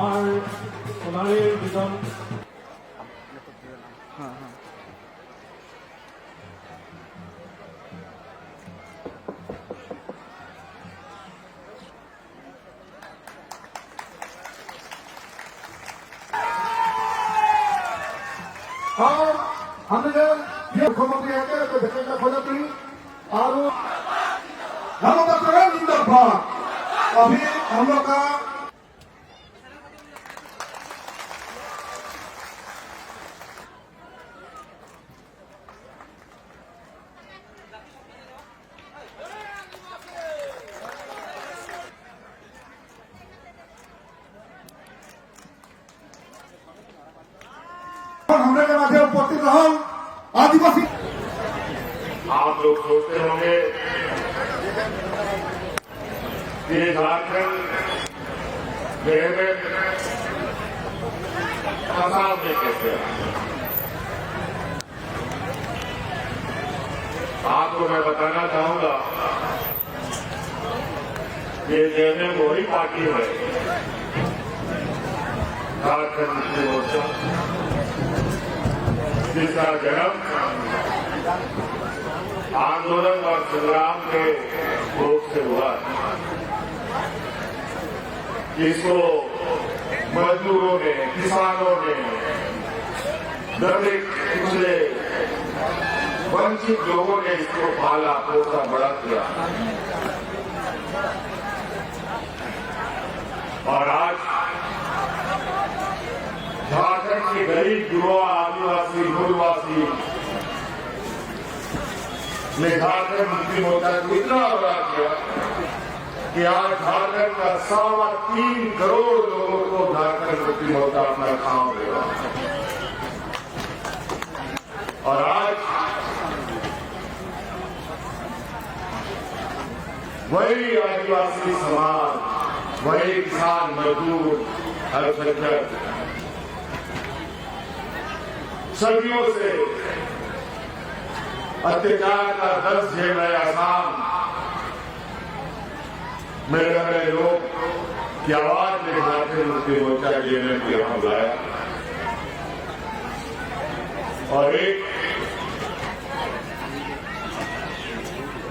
সোনালীর বিজন और हमने मुख्यमंत्री भेटेंगे खोजती और हम लोग का जिंदाबाद अभी हम लोग का हमने के माध्यम उपस्थित रहो आदिवासी। आप लोग सोचते होंगे कि झारखंड में फसाद में कैसे आपको मैं बताना चाहूंगा कि जेएमएम वही पार्टी है झारखंड मुक्ति मोर्चा जिसका जन्म आंदोलन और संग्राम के भोग से हुआ। इसको मजदूरों ने, किसानों ने, दलित, पिछड़े, वंचित लोगों ने इसको पाला पोसा बड़ा किया और आज झारखंड के गरीब युवा, आदिवासी, मूलवासी ने झारखंड मुक्ति मोर्चा को इतना बड़ा किया कि आज झारखंड का 3.25 करोड़ लोगों को झारखंड मुक्ति मोर्चा अपना काम देगा। और आज वही आदिवासी समाज, वही किसान, मजदूर, अल्पसंख्यक सदियों से अत्याचार का दर्द झेल रहे आसाम में रह रहे लोग की आवाज में झारखंड मुक्ति मोर्चा जेएमएम को यहां बुलाया और एक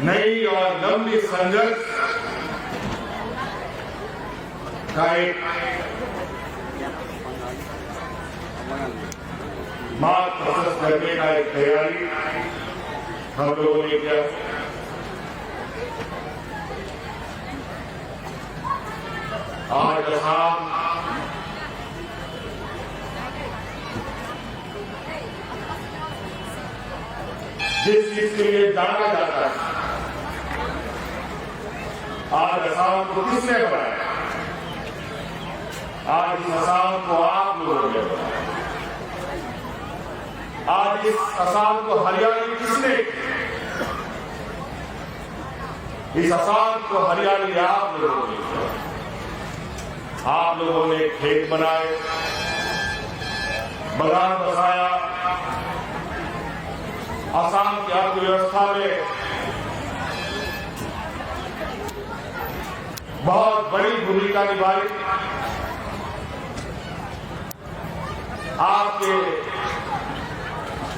नई और लंबी संघर्ष का एक मार्ग प्रशस्त करने का एक तैयारी हम लोगों ने किया। आज असम जिस चीज के लिए जाना जाता है, आज असम को किसने बनाया? आज इस असम को आप लोगों ने बनाया। आज इस असम को हरियाली किसने? इस असम को हरियाली आप लोगों ने किया। आप लोगों ने खेत बनाए, बागान बसाया, असम की अर्थव्यवस्था में बहुत बड़ी भूमिका निभाई। आपके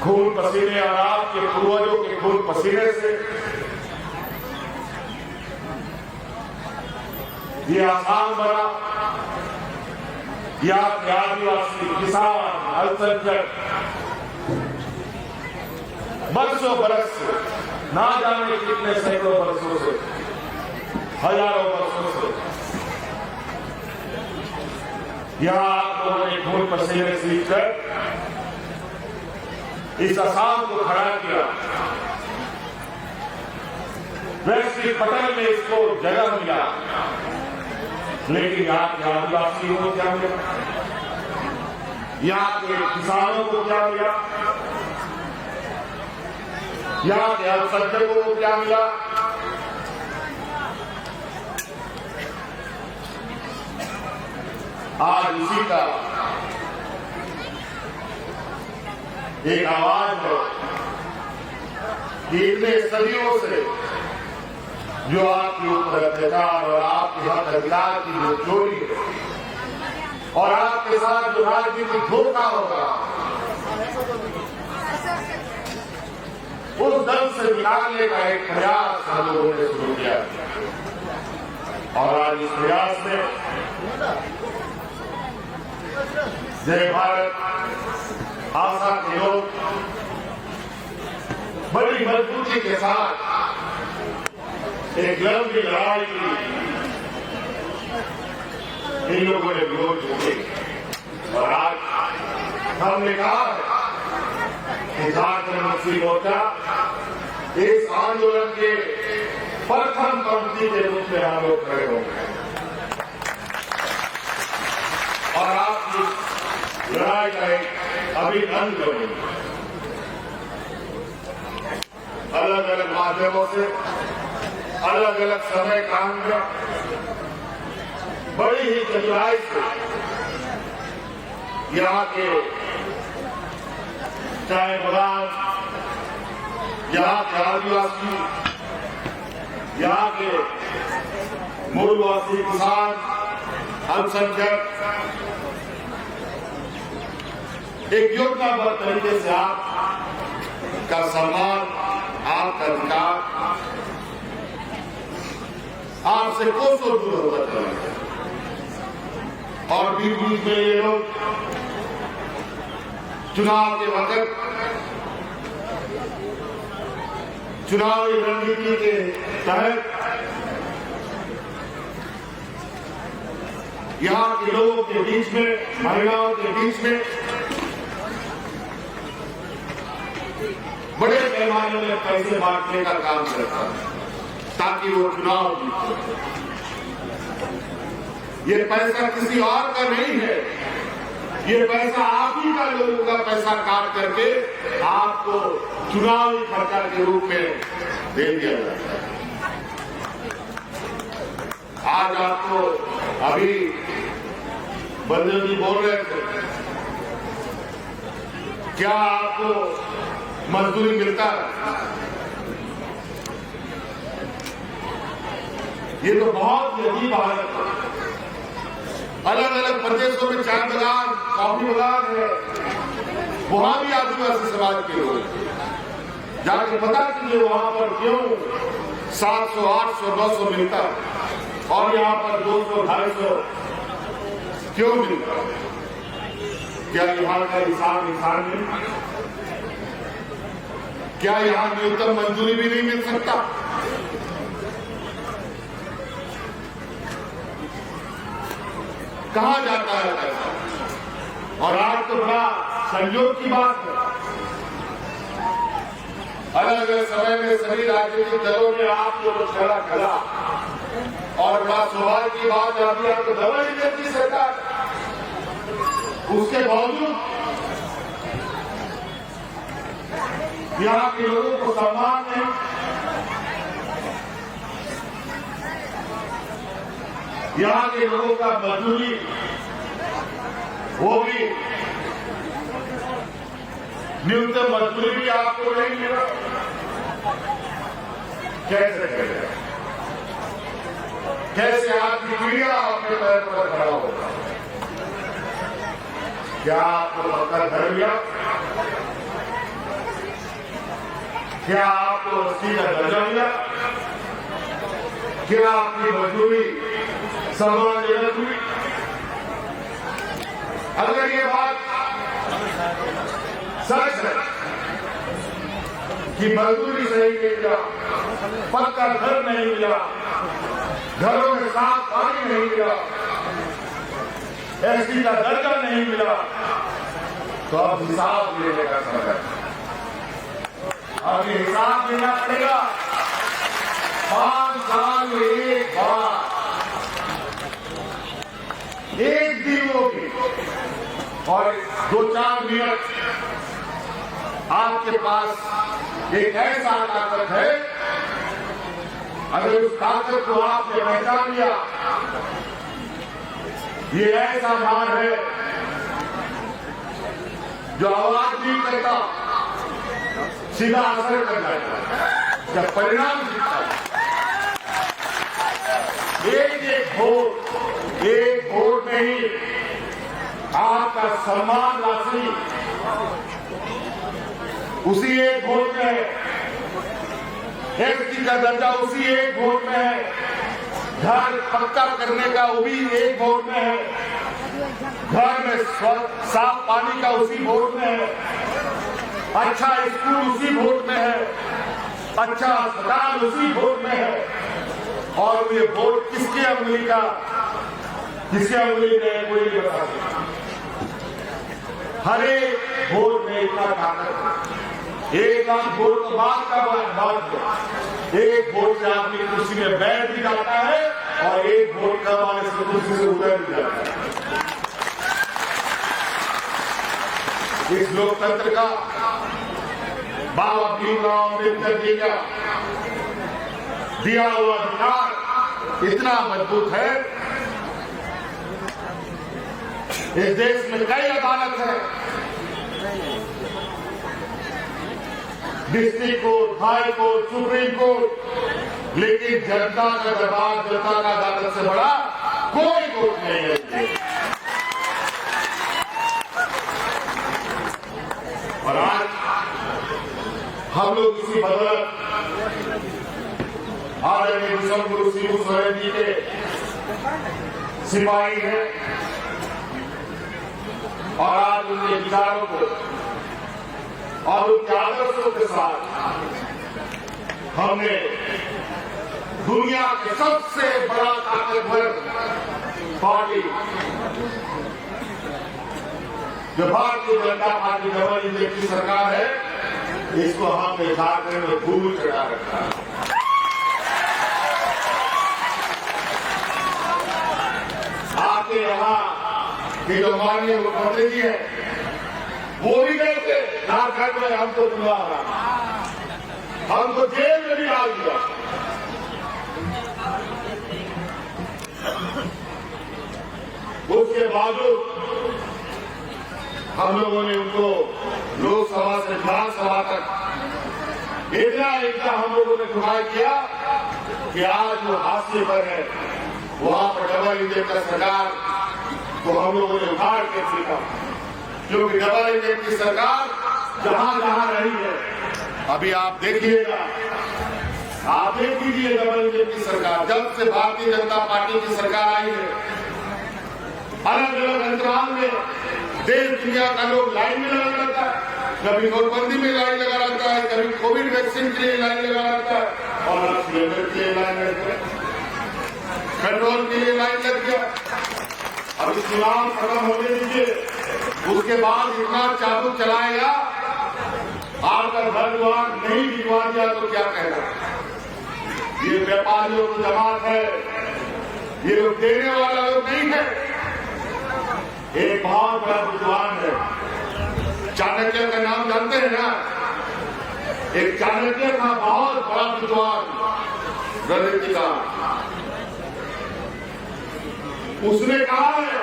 खून पसीने और आपके पूर्वजों के खून पसीने से ये आसाम बना। ये आपके आदिवासी, किसान, अल्पसंख्यक बरसों बरस से, ना जाने कितने सैकड़ों बरसों से, हजारों बरसों से यहां आप लोगों ने खून पसीने सींचकर इस आसाम को खड़ा किया। वैश्विक पटल में इसको जगह मिला, लेकिन यहाँ के आदिवासियों को क्या मिला? यहाँ के किसानों को क्या मिला? यहाँ के अल्पसंख्यकों को क्या मिला? आज इसी का एक आवाज है कि इतने सदियों से जो आपके ऊपर अत्याचार और आपके हक अधिकार की जो चोरी है, और आपके साथ जो राजनीतिक धोखा होगा उस दल से निकालने का एक प्रयास हम लोगों ने शुरू किया और आज इस प्रयास में जय भारत आशा के लोग बड़ी मजबूती के साथ एक लंबी लड़ाई की इन लोगों ने विरोध किए और आज हमने कहा कि झारखंड मुक्ति मोर्चा इस आंदोलन के प्रथम पंक्ति के रूप में हम लोग खड़े होंगे और आपकी लड़ाई का एक अभिनंदन करेंगे। अलग अलग माध्यमों से अलग अलग समय काल में बड़ी ही चतुराई से यहाँ के चाय बागान, यहाँ के आदिवासी, यहाँ के मूलवासी किसान, अल्पसंख्यक एक योजनाबद्ध तरीके से आपका सम्मान, आपका अधिकार आपसे कोसों दूर होता चला और बीच बीच में ये लोग चुनाव के वक्त चुनावी रणनीति के तहत यहाँ के लोगों के बीच में, महिलाओं के बीच में बड़े पैमाने में पैसे बांटने का काम करता है ताकि वो चुनाव जीते। ये पैसा किसी और का नहीं है, ये पैसा आप ही का लोगों का पैसा काट करके आपको चुनावी खर्चा के रूप में दे दिया जाता है। आज आपको अभी बंदर जी बोल रहे थे, क्या आपको मजदूरी मिलता है? ये तो बहुत ही अजीब हालत है। अलग अलग प्रदेशों में चाय बागान, कॉफी बागान है, वहां भी आदिवासी समाज के लोग जाके पता कीजिए वहां पर क्यों 700, 800, 900 मिलता है और यहाँ पर 200, 250 क्यों मिलता है? क्या यहाँ का इंसान नहीं? क्या यहाँ न्यूनतम मंजूरी भी नहीं मिल सकता? कहा जाता है पैसा? और आज तो बड़ा संयोग की बात है, अलग अलग समय में सभी राजनीतिक दलों ने आपको छड़ा खड़ा और बड़ा सौभाग्य की बात अभी आपको दवा नहीं देती सरकार। उसके बावजूद यहाँ के लोगों को सम्मान नहीं, यहाँ के लोगों का मजदूरी वो भी न्यूनतम मजदूरी भी आपको नहीं मिला। कैसे करेगा? कैसे आपकी पीढ़ियां अपने पैर पर खड़ा होगा? क्या आपको पक्का घर मिला? क्या आपको सीधा दर्जा मिला? क्या आपकी मजदूरी सम्मानजनक हुई? अगर ये बात सच है कि मजदूरी सही नहीं मिला, पक्का घर नहीं मिला, घरों में साफ पानी नहीं मिला, एसटी का दर्जा नहीं मिला, तो अब हिसाब लेने का समय है। अब ये हिसाब देना पड़ेगा 5 साल में एक बार, एक दिन होगी और 2-4 मिनट आपके पास एक ऐसा ताकत है, अगर उस ताकत को आपने पहचान लिया, ये ऐसा मान है जो आवाज नहीं करता, सीधा असर कर जाता है जब परिणाम दिखता है। एक वोट नहीं आपका सम्मान राशि उसी एक वोट में है, एसटी का दर्जा उसी एक वोट में है, घर पक्का करने का वो भी एक वोट में है, घर में साफ पानी का उसी वोट में है, अच्छा स्कूल उसी वोट में है, अच्छा अस्पताल उसी वोट में है। और ये वोट किसके अंगुली का, किसके अंगुली में है कोई नहीं बता सकता। हर एक वोट में इतना ताकत है। 1 लाख वोट तो बात का बात है। एक वोट से आदमी कुर्सी में बैठ भी जाता है और एक वोट करवाने से कुर्सी से उतर भी जाता है। इस लोकतंत्र का बाबा भीमराव अम्बेडकर जी का दिया हुआ अधिकार इतना मजबूत है। इस देश में कई अदालत है, district court, high court, supreme court, लेकिन जनता का दरबार, जनता का अदालत से बड़ा कोई कोर्ट नहीं है। और आज हम लोग इसी बदौलत आदरणीय विश्व गुरु शिबू सोरेन जी के सिपाही हैं और आज उनके विचारों को और उनके आदर्शों के साथ हमने दुनिया के सबसे बड़ा ताकतवर पार्टी जो Bharatiya Janata party double engine की सरकार है, इसको हमने झारखंड में धूल चढ़ा रखा है। आपके यहाँ के जो माननीय मुख्यमंत्री जी है वो भी गए थे झारखंड में, हमको दिलवा रहा, हमको जेल में भी डाल दिया। उसके बावजूद हम लोगों ने उनको लोकसभा से विधानसभा तक इतना हम लोगों ने ट्राई किया कि आज वो हाशिए पर है, वहां पर डबल इंजन का सरकार को हम लोगों ने उखाड़ के फेंका, क्योंकि डबल इंजन की सरकार जहां जहां रही है, अभी आप देखिएगा, आप देख लीजिए डबल इंजन की सरकार जब से भारतीय जनता पार्टी की सरकार आई है, अलग अलग अंतराल में देश दुनिया का लोग लाइन में लगा रहता है, कभी नोटबंदी में लाइन लगा रहता है, कभी कोविड वैक्सीन के लिए लाइन लगा रहता है और अब सिलेंडर के लिए लाइन लग गया, पेट्रोल के लिए लाइन लग गया। अब चुनाव खत्म होने दीजिए, उसके बाद इतना चाबुक चलाएगा, आपका घर द्वार नहीं गिरवा दिया तो क्या कहना। ये व्यापारियों की जमात है, ये लोग देने वाला लोग नहीं है। एक बहुत बड़ा विद्वान है, चाणक्य का नाम जानते हैं ना, एक चाणक्य का बहुत बड़ा विद्वान रणनीतिकार, उसने कहा है,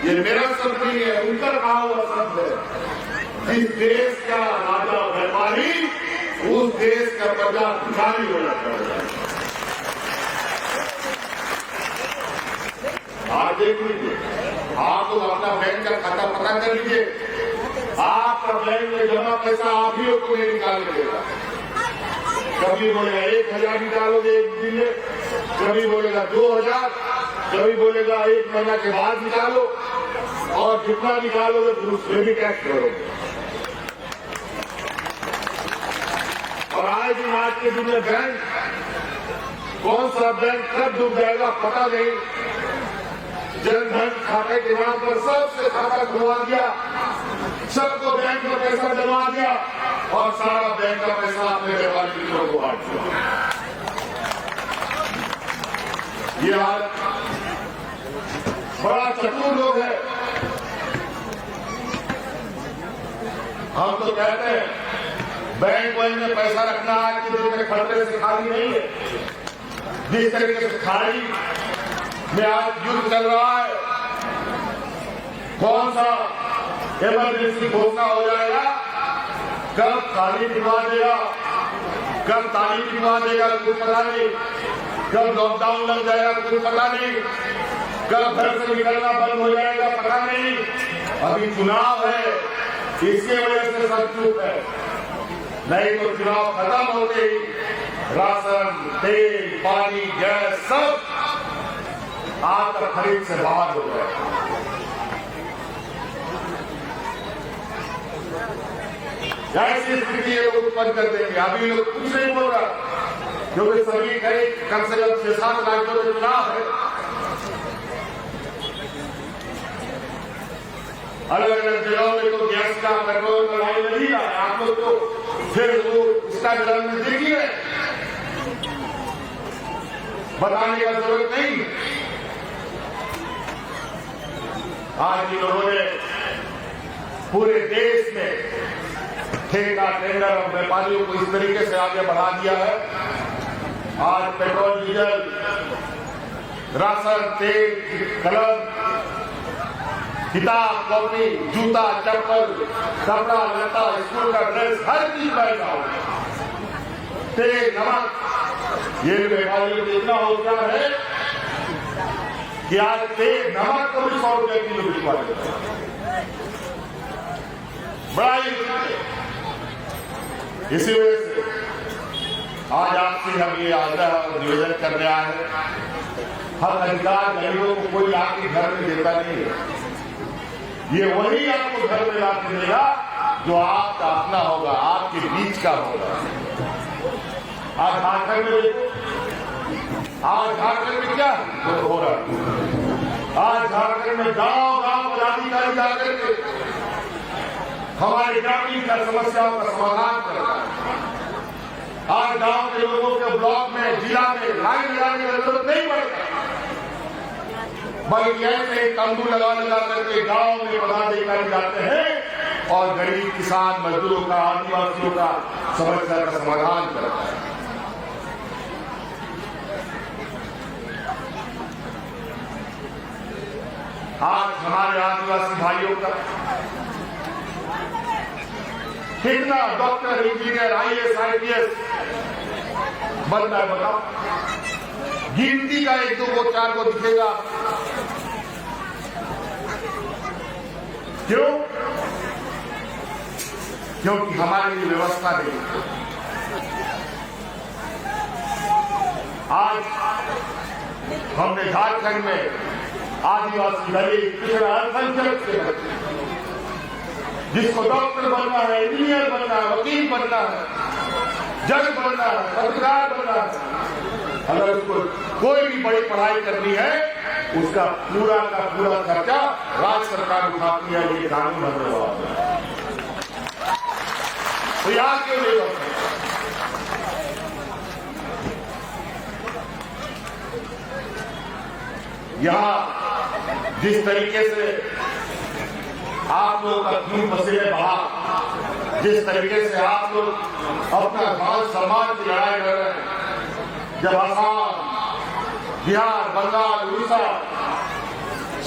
ये मेरा शब्द नहीं है, उनका कहा हुआ शब्द है, जिस देश का राजा व्यापारी उस देश का प्रजा भिखारी हो जाता है। आज देख लीजिए, आप लोग अपना बैंक का खाता पता कर लीजिए, आपका बैंक में जमा पैसा आप ही को नहीं निकालने देगा। कभी बोलेगा 1000 निकालोगे एक दिन में, कभी बोलेगा 2000, कभी बोलेगा 1 महीना के बाद निकालो, और जितना निकालोगे फिर उसमें भी टैक्स करोगे। और आज के दिन में बैंक, कौन सा बैंक कब डूब जाएगा पता नहीं। जनधन खाते के नाम पर सबसे खाता खुलवा दिया, सबको बैंक में पैसा जमा दिया और सारा बैंक का पैसा अपने व्यापारी मित्रों को बांट दिया। ये आज बड़ा चतुर लोग है। हम तो कहते हैं बैंक में पैसा रखना आज के दिन में खतरे से खाली नहीं है। जिस तरीके से खाली में आज युद्ध चल रहा है, कौन सा इमरजेंसी घोषणा हो जाएगा, कब खाली दिखवा देगा, कब ताली दिखवा देगा कुछ पता नहीं, कब लॉकडाउन लग जाएगा कुछ पता नहीं। कब घर से निकलना बंद हो जाएगा पता नहीं। अभी चुनाव है, इसके वजह से सब चुप है, नहीं तो चुनाव खत्म हो गई, राशन, तेल, पानी, गैस सब आज तक खरीद से बाहर हो गए। ऐसी स्थिति ये लोग उत्पन्न कर देंगे। अभी लोग कुछ नहीं बोल रहा, क्योंकि सभी करीब कम से कम 6-7 राज्यों में चुनाव है, अलग अलग जगहों में तो गैस का, पेट्रोल का लाइन नहीं रहा है। आप लोग तो फिर वो इंस्टाग्राम में देखिए, बताने का जरूरत नहीं। आज इन लोगों ने पूरे देश में ठेका, टेंडर और व्यापारियों को इस तरीके से आगे बढ़ा दिया है। आज पेट्रोल, डीजल, राशन, तेल, कलम, किताब, कॉपी, जूता, चप्पल, कपड़ा, लता, स्कूल का ड्रेस, हर चीज महंगा हो गया। तेल, नमक, ये व्यापारियों को इतना होशियार है कि आज तेल, नमक को भी 100 रुपए किलो बिकवा देता है। बड़ा ही इसी वजह से आज आपसे हम ये आग्रह और निवेदन करने आए हैं। हर अधिकार गरीबों को कोई आपके घर में देता नहीं है, ये वही आपको घर में लाके देगा जो आपका अपना होगा, आपके बीच का होगा। आज झारखंड में देखो, आज झारखंड में क्या हो रहा है? आज झारखंड में गांव गांव पदाधिकारी जाकर के हमारे ग्रामीण का समस्याओं का समाधान कर रहा है। आज गांव के लोगों के ब्लॉक में, जिला में लाइन लगाने की जरूरत नहीं पड़ती, बल्कि ऐसे तंबू लगा लगा करके गांव में पदाधिकारी जाते हैं और गरीब किसान, मजदूरों का, आदिवासियों का समस्या का समाधान करता है। आज हमारे आदिवासी भाइयों का कितना डॉक्टर, इंजीनियर, IAS, IPS बनता है बताओ? गिनती का 1, 2, 4 को दिखेगा। क्यों? क्योंकि हमारे लिए व्यवस्था नहीं। आज हमने झारखंड में आदिवासी, दलित, पिछड़ा, अल्पसंख्यक से बच्चे, जिसको डॉक्टर बनना है, इंजीनियर बनना है, वकील बनना है, जज बनना है, पत्रकार बनना है, अगर उसको कोई भी बड़ी पढ़ाई करनी है, उसका पूरा का पूरा खर्चा राज्य सरकार उठाती है। ये कानून बनने वाला है, तो यहाँ क्यों नहीं बनता? यहाँ जिस तरीके से आप लोग का खून पसीने बहा, जिस तरीके से आप लोग अपना मान सम्मान की लड़ाई कर रहे हैं, जब असम, बिहार, बंगाल, उड़ीसा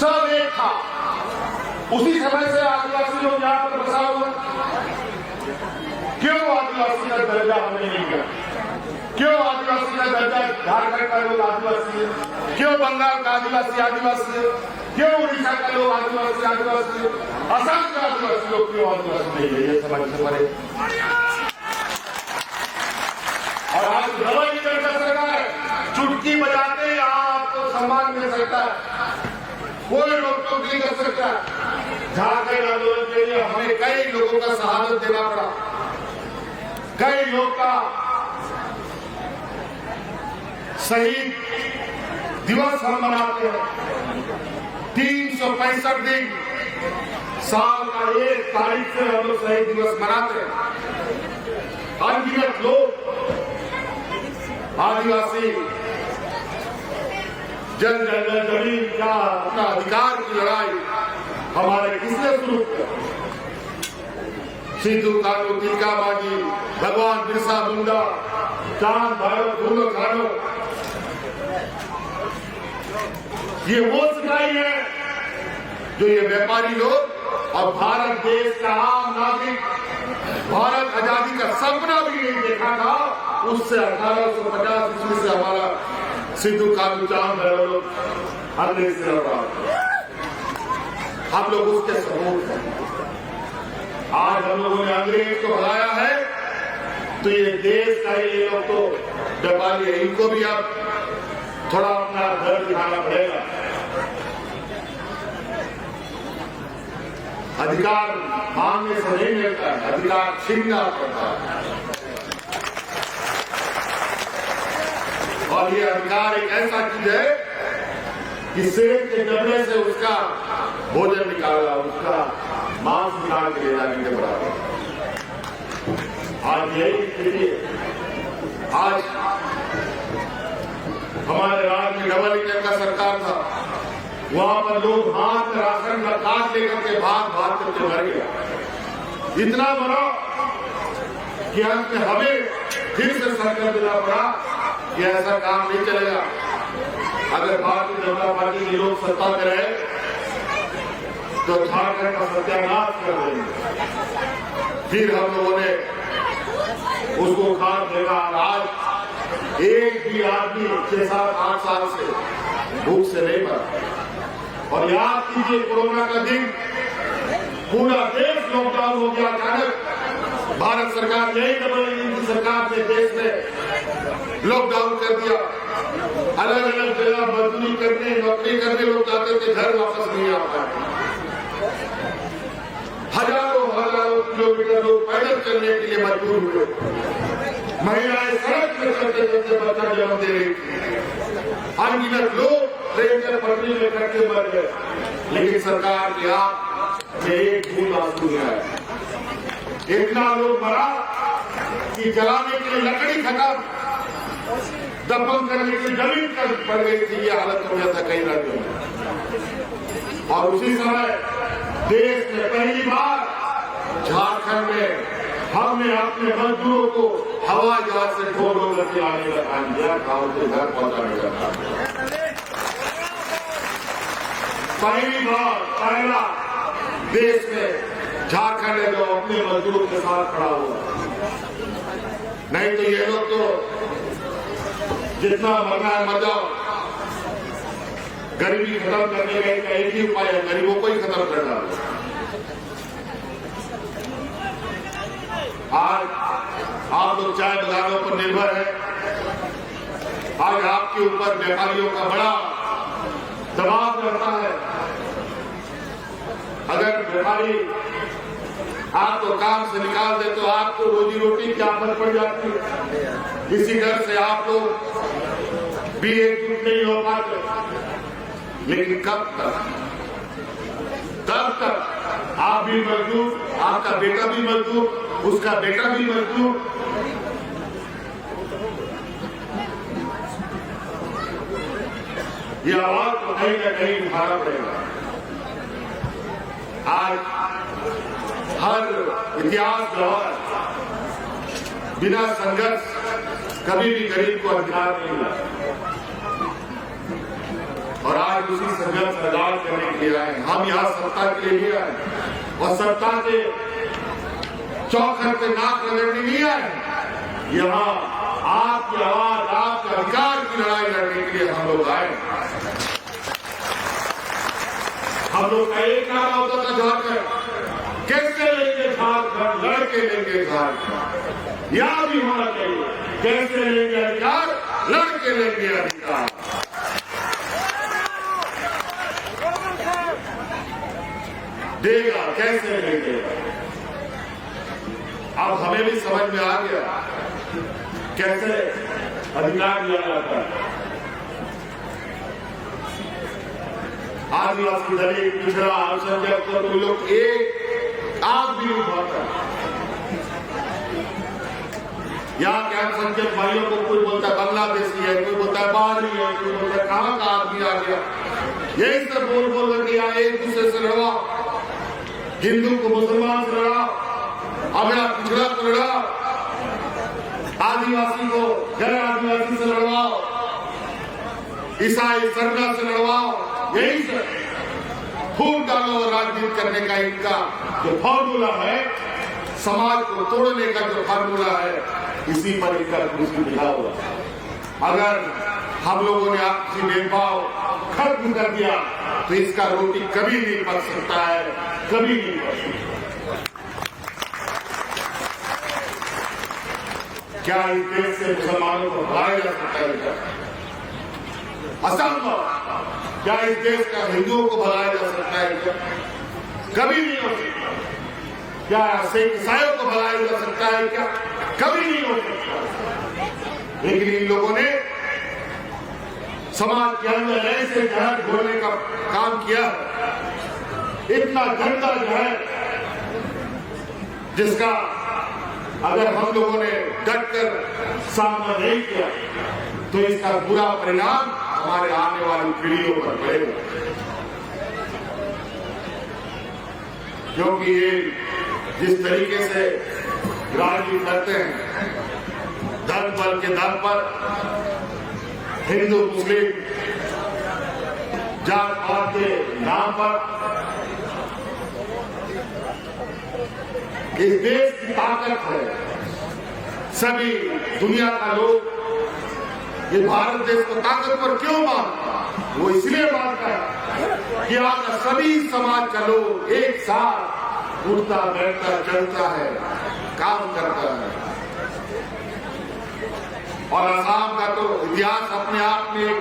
सब एक था, उसी समय से आदिवासी लोग यहाँ पर बसा हुआ। क्यों आदिवासी का दर्जा हमें नहीं मिला? क्यों आदिवासी का दर्जा झारखंड का लोग आदिवासी है? क्यों बंगाल का आदिवासी आदिवासी है? क्यों उड़ीसा का लोग आदिवासी आदिवासी है? असम का आदिवासी लोग क्यों आदिवासी नहीं है? ये समझ पड़े। और आज डबल इंजन का सरकार है, चुटकी बजाते ही आपको सम्मान मिल सकता है, कोई रोक टोक नहीं कर सकता। झारखंड आंदोलन के लिए हमें कई लोगों का शहादत देना पड़ा, कई लोग का शहीद दिवस हम मनाते हैं। 365 दिन साल का 1 तारीख से हम लोग शहीद दिवस मनाते हैं। अनगिनत लोग आदिवासी जन जन जमीन का अपना अधिकार की लड़ाई हमारे किसने शुरू किया? सिद्धू कानू, तिलका बाजी, भगवान बिरसा मुंडा, चांद भैरव, फूलो खानो, ये वो सिपाही है जो ये व्यापारी लोग और भारत देश का आम नागरिक भारत आजादी का सपना भी नहीं देखा था। उससे 1850 ईस्वी से हमारा सिद्धू कानू, चांद भैरव लोग हमने से लड़ा, हम लोग उसके सबूत हैं। आज हम लोगों ने अंग्रेज को भगाया है, तो ये देश का ये लोग तो व्यापारी है, इनको भी अब थोड़ा अपना घर दिखाना पड़ेगा। अधिकार मांगने से नहीं मिलता है, अधिकार छीनना पड़ता है। और ये अधिकार एक ऐसा चीज है कि शेर के जबड़े से उसका भोजन निकाला, उसका मांस निकाल के ले जाने के बराबर। आज यही स्थिति है। आज हमारे राज्य में डबल इंजन का सरकार था, वहां पर लोग हाथ में राशन का कार्ड लेकर के भाग भाग करके मर गया। इतना मरा कि अंत में हमें फिर से सरकार देना पड़ा कि ऐसा काम नहीं चलेगा। अगर भारतीय जनता पार्टी के लोग सत्ता में रहे तो झारखंड का सत्यानाश कर देंगे। फिर हम लोगों ने उसको खाद देगा। आज एक भी आदमी 6-7-8 साल से भूख से नहीं मरा। और याद कीजिए, कोरोना का दिन पूरा देश लॉकडाउन हो गया। अचानक भारत सरकार, यही डबल इंजन की सरकार ने देश में लॉकडाउन कर दिया। अलग अलग जगह मजदूरी करने, नौकरी करने लोग जाते थे, घर वापस नहीं आ पाए। हजारों किलोमीटर लोग पैदल चलने के लिए मजबूर हुए। महिलाएं सड़क में चलते चलते बच्चा जन्म दे रही थी। अनगिनत लोग ट्रेन के पटरी में करके मर गए, लेकिन सरकार के हाथ में एक बूंद आंसू नहीं आया। इतना लोग मरा कि जलाने के लिए लकड़ी खत्म, दफन करने की जमीन कर पड़ गई थी। ये हालत हो गया था कई राज्यों में। और उसी समय देश में पहली बार झारखंड में हमने अपने मजदूरों को हवाई जहाज से ढोल करके आने का काम किया, गांव के घर पहुंचाने का काम किया। पहली बार, पहला देश में झारखंड है जो अपने मजदूरों के साथ खड़ा हुआ। नहीं तो ये लोग तो जितना मरना है मर जाओ। गरीबी खत्म करने का एक ही उपाय है, गरीबों को ही खत्म करना। आज आप लोग चाय बाजारों पर निर्भर है। आज आपके ऊपर व्यापारियों का बड़ा दबाव रहता है। अगर व्यापारी आपको काम से निकाल दे तो आपको रोजी रोटी की आफत पड़ जाती है। इसी डर से आप लोग भी एकजुट नहीं हो पाते। लेकिन कब तक आप भी मजदूर, आपका बेटा भी मजदूर, उसका बेटा भी मजदूर। ये आवाज तो कहीं न कहीं उठाना पड़ेगा। आज हर इतिहास गवाह, बिना संघर्ष कभी भी गरीब को अधिकार नहीं मिला। और आज उसी संघर्ष का लाभ करने के लिए आए। हम यहाँ सत्ता के लिए आए और सत्ता के चौखट पे नाक रगड़ने नहीं आए। यहाँ आपकी आवाज, आपके अधिकार की लड़ाई लड़ने के लिए हम लोग आए। हम लोग का एक नारा होता था झारखंड, कैसे लेंगे झारखंड, लड़के लेंगे झारखंड। यह भी होना चाहिए, कैसे लेंगे अधिकार, लड़के लेंगे अधिकार। देगा कैसे लेंगे। अब हमें भी समझ में आ गया कैसे अधिकार दिया जाता है। आदिवासी, दलित, पिछड़ा, अल्पसंख्यक तो लोग एक आग भी नहीं उठाता। यहाँ के अल्पसंख्यक भाइयों को कोई बोलता है बांग्लादेशी है, कोई बोलता है बाहरी है, कोई बोलता है कहाँ का आदमी आ गया। यही सब बोल बोल करके यहाँ एक दूसरे से लड़वाओ। हिंदू को मुसलमान से लड़ाओ, अगला पिछड़ा को लड़ाओ, आदिवासी को गैर आदिवासी से लड़वाओ, ईसाई सरना से लड़वाओ। यही सब फूट डालो और राजनीति करने का इनका जो फॉर्मूला है, समाज को तोड़ने का जो फॉर्मूला है, इसी पर इनका कुछ लिखा हुआ। अगर हम लोगों ने आपसी भेदभाव खत्म कर दिया तो इसका रोटी कभी नहीं पक सकता है, कभी नहीं पक सकता। क्या इस देश से मुसलमानों को भगाया जा सकता है क्या? असंभव। क्या इस देश का हिंदुओं को भगाया जा सकता है क्या? कभी नहीं हो सकता। क्या सिख ईसाइयों को भगाया जा सकता है क्या? कभी नहीं हो सकता। लेकिन इन लोगों ने समाज के अंदर ऐसे जहर घोलने का काम किया, इतना गंदा जहर जिसका अगर हम लोगों ने डटकर सामना नहीं किया तो इसका बुरा परिणाम हमारे आने वाली पीढ़ियों पर पड़ेगा। क्योंकि ये जिस तरीके से राजनीति करते हैं, धन बल के दम पर हिंदू मुस्लिम जात पात के नाम पर इस देश की ताकत है। सभी दुनिया का लोग ये भारत देश को ताकतवर क्यों मानता है? वो इसलिए मानता है कि आज सभी समाज का लोग एक साथ उठता बैठता चलता है, काम करता है। और असम का तो इतिहास अपने आप में एक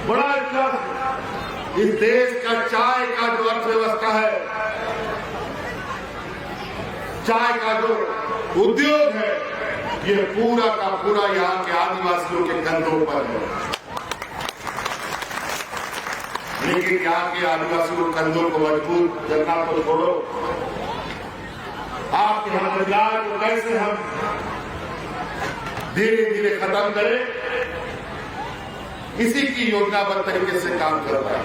बड़ा इतिहास है। इस देश का चाय का जो अर्थव्यवस्था है, चाय का जो उद्योग है, ये पूरा का पूरा यहाँ के आदिवासियों के कंधों पर है। लेकिन यहाँ के आदिवासियों के कंधों को मजबूत करना तो छोड़ो, आपके हम रोजगार को कैसे हम धीरे धीरे खत्म करें, इसी की योजनाबद्ध तरीके से काम कर रहा है।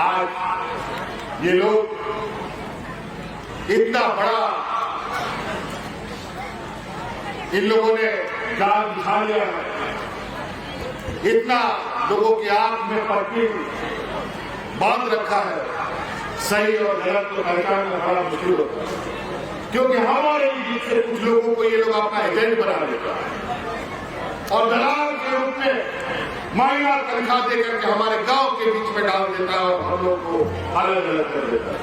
आज ये लोग इतना बड़ा इन लोगों ने जाल बिछा लिया है, इतना लोगों की आंख में पट्टी बांध रखा है, सही और गलत को पहचानना बड़ा मुश्किल होता है। क्योंकि हमारे बीच से कुछ लोगों को ये लोग अपना एजेंट बना देता है और दलाल के रूप में महीना तनख्वाह देकर के हमारे गांव के बीच में डाल देता है और हम लोग को अलग अलग कर देता है।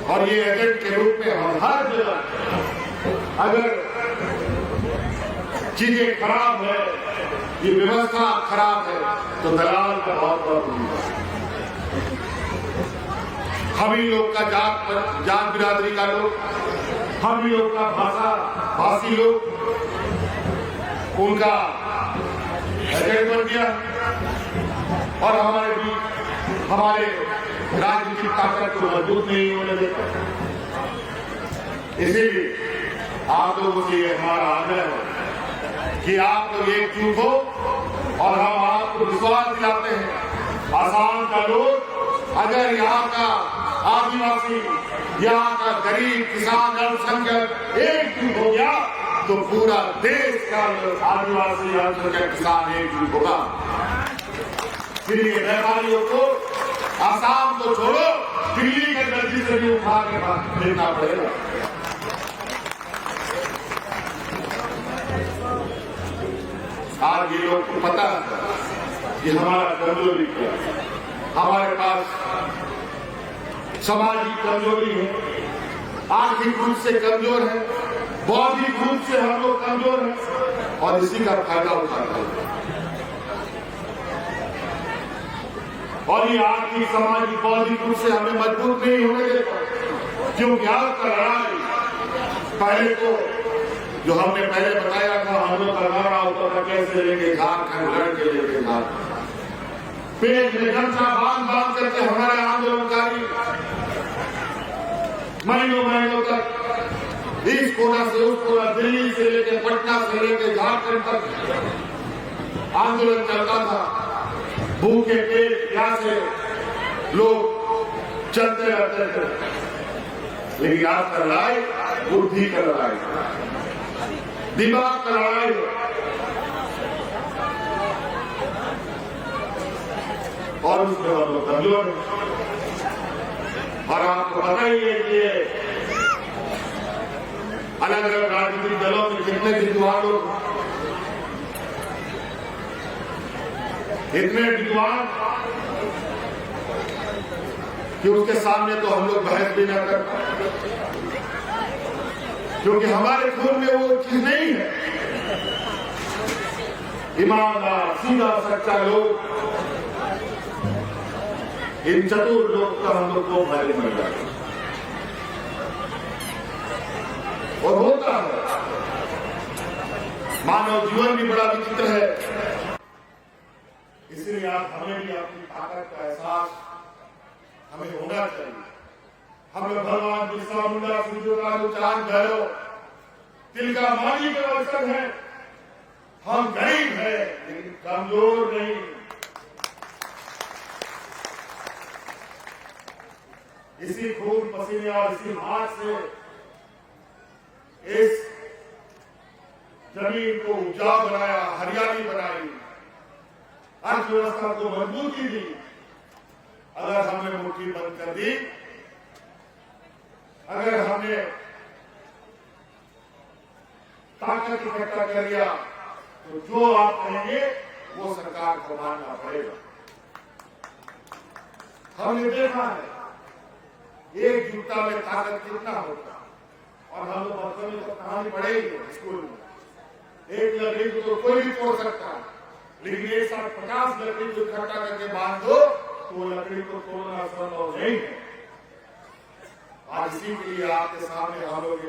और ये एजेंट के रूप में हम हर जगह अगर चीजें खराब है, ये व्यवस्था खराब है, तो दलाल का बहुत बड़ा भूमिका है। हम ही लोग का जात बिरादरी का लोग, हम ही लोग का भाषी लोग उनका एजेंट बन गया और हमारे बीच हमारे राजनीतिक ताकत को मजबूत नहीं होने देता। इसीलिए आप लोगों से ये हमारा आग्रह है कि आप लोग एकजुट हो और हम आपको विश्वास दिलाते हैं, आसाम का लोग अगर यहाँ का आदिवासी, यहाँ का गरीब किसान अल्पसंख्यक एकजुट हो गया तो पूरा देश का आदिवासी अल्पसंख्यक किसान एकजुट होगा। फिर ये व्यापारियों को आसाम को छोड़ो, दिल्ली के दर्जी से भी उठा के देना पड़ेगा। आज ये लोग को पता है कि हमारा कमजोरी क्या है। हमारे पास सामाजिक कमजोरी है, आर्थिक रूप से कमजोर है, बौद्धिक रूप से हम लोग कमजोर हैं और इसी का फायदा उठाते हैं। और ये आर्थिक सामाजिक बौद्धिक रूप से हमें मजबूत नहीं होने देता, क्योंकि आपका लड़ाई पहले तो जो हमने पहले बताया था, हम लोग का लड़ा होता था कैसे लेंगे झारखंड लड़ के लेंगे झारखंड, पेट में गमछा बांध करके हमारे आंदोलनकारी महीनों तक इस कोना से उस कोना, दिल्ली से लेकर पटना से लेकर झारखंड तक आंदोलन चलता था। भूखे पेट प्यासे लोग चलते रहते थे। लेकिन आपका लड़ाई बुद्धि का लड़ाई, दिमाग का लड़ाई, और उसमें हम लोग कमजोर हैं। और आपको पता ही है कि अलग अलग राजनीतिक दलों में कितने विद्वान लोग इतने विद्वान कि उसके सामने तो हम लोग बहस भी न कर पाए, क्योंकि हमारे खून में वो चीज नहीं है। ईमानदार, सीधा, सच्चा लोग, इन चतुर लोग का हम लोग को भारी मिल जाए और होता है। मानव जीवन भी बड़ा विचित्र है, इसलिए आप हमें भी अपनी ताकत का एहसास हमें होना चाहिए। हम लोग भगवान बिरसा मुंडा, सूर्यकांत, चांद, भैरव, तिलका मांझी के अवसर है। हम गरीब हैं लेकिन कमजोर नहीं। इसी खून पसीने और इसी हाथ से इस जमीन को उपजाऊ बनाया, हरियाली बनाई, अर्थव्यवस्था को मजबूती दी। अगर हमने मुट्ठी बंद कर दी, अगर हमने ताकत इकट्ठा कर लिया, तो जो आप कहेंगे वो सरकार को मानना पड़ेगा। हमने देखा है एकजुटता में ताकत कितना होता, और हम लोग बच्चों में तो कहानी पढ़ेगी स्कूल में। एक लकड़ी को तो कोई भी तोड़ सकता है, लेकिन एक साथ 50 लकड़ी को इकट्ठा करके बांध दो तो लकड़ी को तोड़ना संभव नहीं है। आज इसी के लिए आपके सामने हम लोग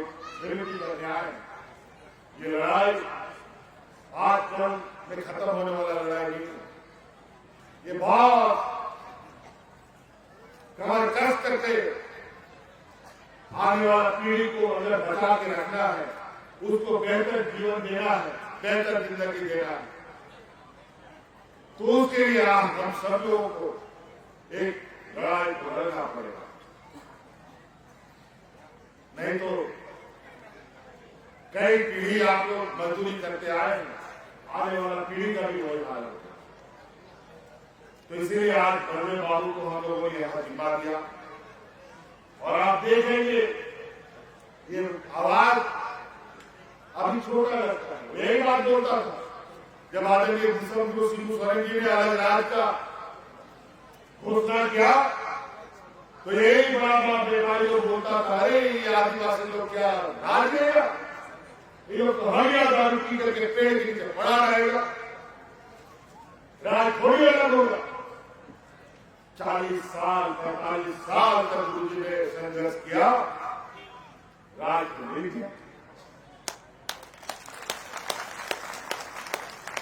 विनती कर रहे हैं। ये लड़ाई आज कल में खत्म होने वाला लड़ाई नहीं है। ये बहुत कमर कस करके आने वाला पीढ़ी को अगर बचा के रखना है, उसको बेहतर जीवन देना है, बेहतर जिंदगी देना है, तो उसके लिए हम सब लोगों को एक लड़ाई को लड़ना पड़ेगा। नहीं तो कई पीढ़ी आप लोग मजदूरी करते आए हैं, आने वाला पीढ़ी का भी वही हाल होगा। तो इसलिए आज बड़े बाबू को हम लोगों ने यहां जिम्मा दिया, और आप देखेंगे ये आवाज अभी छोटा लगता है। यही बात बोलता था जब आदरणीय भूषण सिंह सोरेन जी ने अलग राज का घोषणा किया, तो यही बड़ा बड़ा व्यापारी लोग बोलता था, अरे ये आदिवासी लोग क्या राज देगा, ये लोग तो हरिया दारू पी करके पेड़ के नीचे पड़ा रहेगा, राज थोड़ी अलग होगा। 40 साल 45 साल तक गुरु जी ने संघर्ष किया, राज तो मिल गया।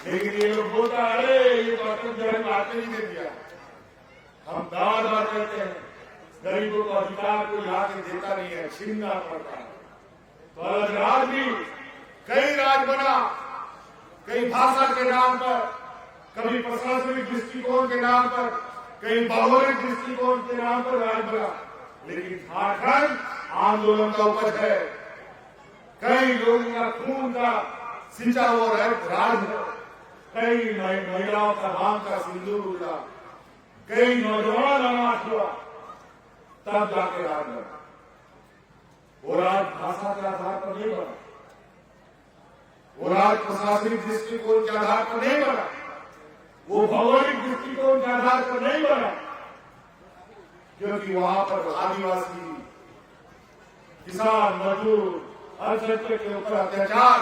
लेकिन ये लोग बोलता है, अरे ये बर्तन जो है आते ही दे दिया। हम बार बार कहते हैं गरीबों को अधिकार को यहाँ के देता नहीं है, छीनना पड़ता है। तो अलग राज भी कई राज बना, कई भाषा के नाम पर, कभी प्रशासनिक दृष्टिकोण के नाम पर, कई भौगोलिक दृष्टिकोण के नाम पर राज बना। लेकिन झारखंड आंदोलन का उपज है, कई लोगों का खून का सिंचा हुआ राज है, कई महिलाओं का भांग का सिंदूर उड़ा, कई नौजवान अनाथ हुआ, तब जाके राज बना। वो राज भाषा के आधार पर नहीं बना, वो राज प्रशासनिक दृष्टिकोण के आधार पर नहीं बना, वो भौगोलिक दृष्टिकोण के आधार पर नहीं बना, क्योंकि वहां पर आदिवासी, किसान, मजदूर, अल्पसंख्यक के ऊपर अत्याचार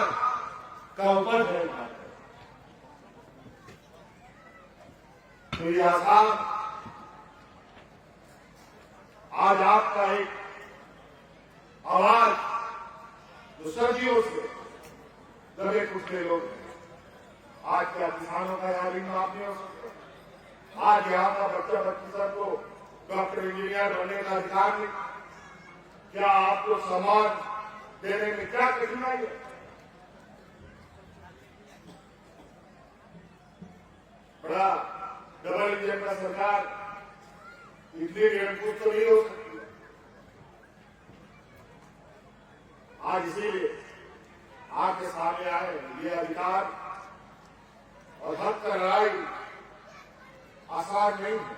का उपज है। तो ये आसाम आज आपका एक आवाज जो सदियों से दबे कुचले लोग, आज क्या किसानों का यहाँ भी माफ नहीं हो सकता? आज यहाँ का बच्चा बच्ची सबको डॉक्टर इंजीनियर बनने का अधिकार नहीं? क्या आपको सम्मान देने में क्या कठिनाई है? बड़ा डबल इंजन का सरकार इतनी रेणकुट तो नहीं हो सकती। आज इसीलिए आपके सामने आए ये अधिकार और हक का लड़ाई आसान नहीं है,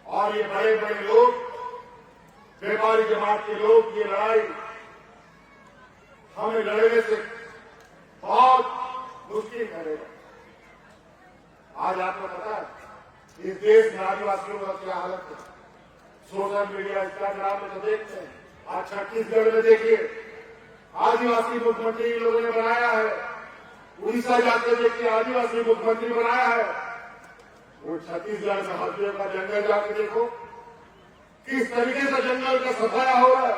और ये बड़े बड़े लोग, व्यापारी जमात के लोग, ये लड़ाई हमें लड़ने से बहुत मुश्किल करेगा। आज आपको पता है इस देश में आदिवासियों का क्या हालत है? सोशल मीडिया इंस्टाग्राम में तो देखते हैं। आज छत्तीसगढ़ में देखिए आदिवासी मुख्यमंत्री इन लोगों ने बनाया है। उड़ीसा जाके देखिए आदिवासी मुख्यमंत्री बनाया है। वो छत्तीसगढ़ में हल्दियों का जंगल जाके देखो किस तरीके से जंगल का सफाया हो रहा है,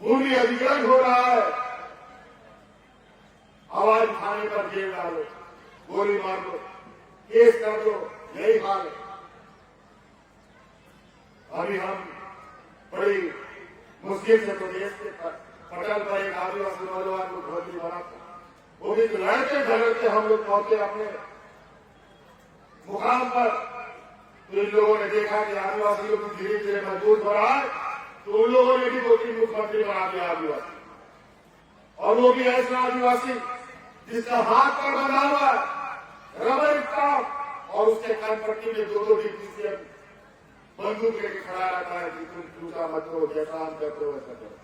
भूमि अधिग्रहण हो रहा है। आवाज उठाने पर जेल डालो, गोली मार दो, केस कर दो, यही हाल है। अभी हम बड़ी मुश्किल से प्रदेश के पटल पर एक आदिवासी नौजवान को मुख्यमंत्री बना था। वो भी लड़ते झगड़ते हम लोग पहुंचे अपने मुकाम पर। तो इन लोगों ने देखा कि आदिवासियों को धीरे धीरे मजबूत हो रहा है, तो उन लोगों ने भी 2-3 मुख्यमंत्री बना दिया आदिवासी, और वो भी ऐसा आदिवासी जिसका हाथ पर बना हुआ है रबर स्टाफ, और उसके कानपट्टी में 2-2 डिप्टी सीएम बंदूक लेके खड़ा रहता है कि तुम टूटा मत करो, जैसा हम करते हो वैसा करो।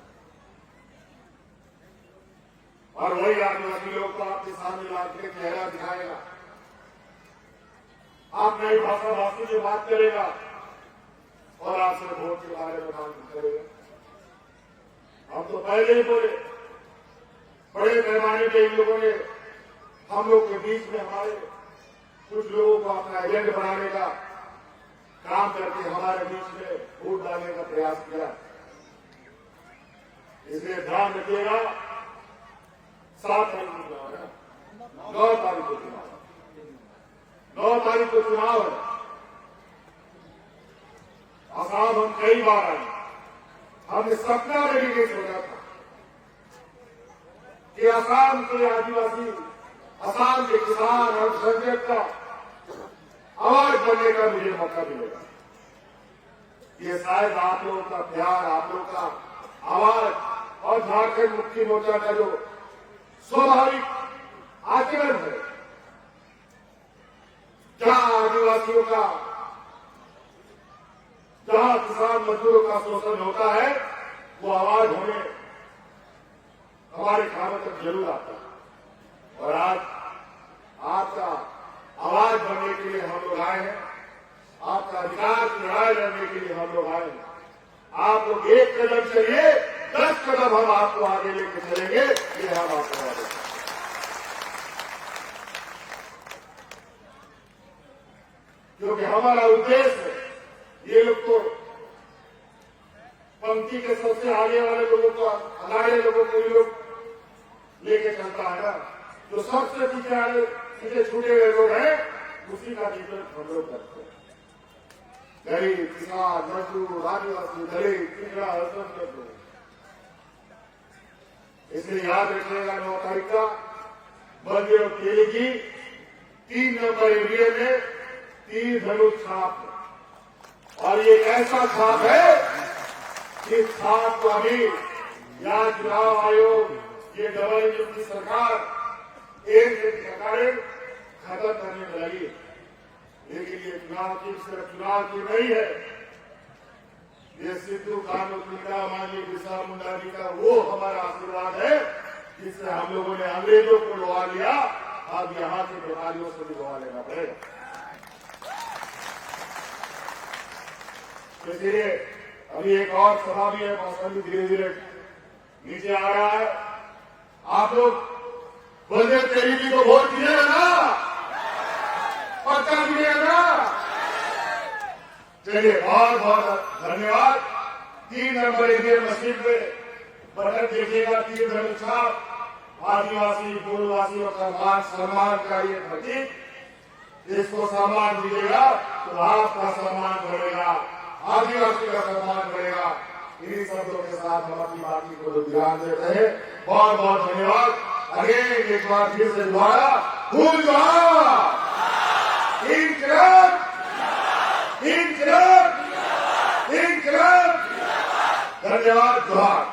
और वही आदिवासी लोग को आपके सामने लाके चेहरा दिखाएगा, आप नई भाषा भाषी से बात करेगा और आपसे वोट के बारे में मांग करेगा। हम तो पहले ही बोले, बड़े पैमाने पे इन लोगों ने हम लोग के बीच में हमारे कुछ लोगों को अपना एजेंट बनाने का काम करके हमारे बीच में वोट डालने का प्रयास किया। इसलिए ध्यान रखिएगा, 7 तारीख को चुनाव है, 9 तारीख को चुनाव है, 9 तारीख को चुनाव है। आसाम हम कई बार आए, हमने सपना में भी नहीं सोचा था कि आसाम के आदिवासी, आसाम के किसान और अल्पसंख्यक का आवाज बनने का मुझे मौका मिलेगा। ये शायद आप लोगों का प्यार, आप लोगों का आवाज और झारखंड मुक्ति मोर्चा का जो स्वाभाविक आचरण है, जहां आदिवासियों का, जहां किसान मजदूरों का शोषण होता है, वो आवाज हमें हमारे कानों तक जरूर आता है। और आज आपका आवाज बनने के लिए हम लोग आए हैं, आपका अधिकार की लड़ाई लड़ने के लिए हम लोग आए हैं। आप लोग एक कदम चलिए, 10 कदम हम आपको आगे लेके चलेंगे, ये हम आपको आगे। क्योंकि हमारा उद्देश्य है, ये लोग तो पंक्ति के सबसे आगे वाले लोगों को, अनाड़े लोगों को ये लोग लेके चलता है ना, जो सबसे पीछे छूटे हुए लोग हैं, उसी का जिक्र हम लोग करते हैं। गरीब, किसान, मजदूर, आदिवासी, दलित, पिछड़ा, अल्पसंख्यक लोग। इसलिए याद रखिएगा, 9 तारीख का बलदेव तेली की 3 नंबर एरिया में 3 धनुष छाप है। और ये ऐसा छाप है जिस छाप को अभी यहाँ चुनाव आयोग, ये डबल इंजन की सरकार एक दिन सरकारें खत्म करने में लगी। लेकिन ये चुनाव की सिर्फ चुनाव की नहीं है, ये सिद्धू कानू, इंदिरा गांधी, बिरसा मुंडा जी का वो हमारा आशीर्वाद है, जिससे हम लोगों ने अंग्रेजों को लुभा लिया, अब यहाँ के व्यापारियों से भी लुभा लेना पड़ेगा। इसलिए अभी एक और सभा भी है, मौसम भी धीरे धीरे नीचे आ रहा है। आप लोग बलदेव तेली जी को वोट दीजिएगा ना, पक्का दीजिएगा ना। चलिए, बहुत बहुत धन्यवाद। 3 नंबर एरिया मस्जिद में बटन देखिएगा, 3 धनुष छाप, आदिवासी मूलवासियों का मान सम्मान का ये प्रतीक, इसको सम्मान दीजिएगा तो आपका सम्मान बढ़ेगा, आदिवासी का सम्मान बढ़ेगा। इन्हीं शब्दों के साथ हम अपनी बातचीत को ध्यान देते हैं। बहुत बहुत धन्यवाद। अगेन एक बार फिर से दोबारा फूल जोहार, इंकलाब, इंकलाब, इंकलाब। धन्यवाद, जोहार।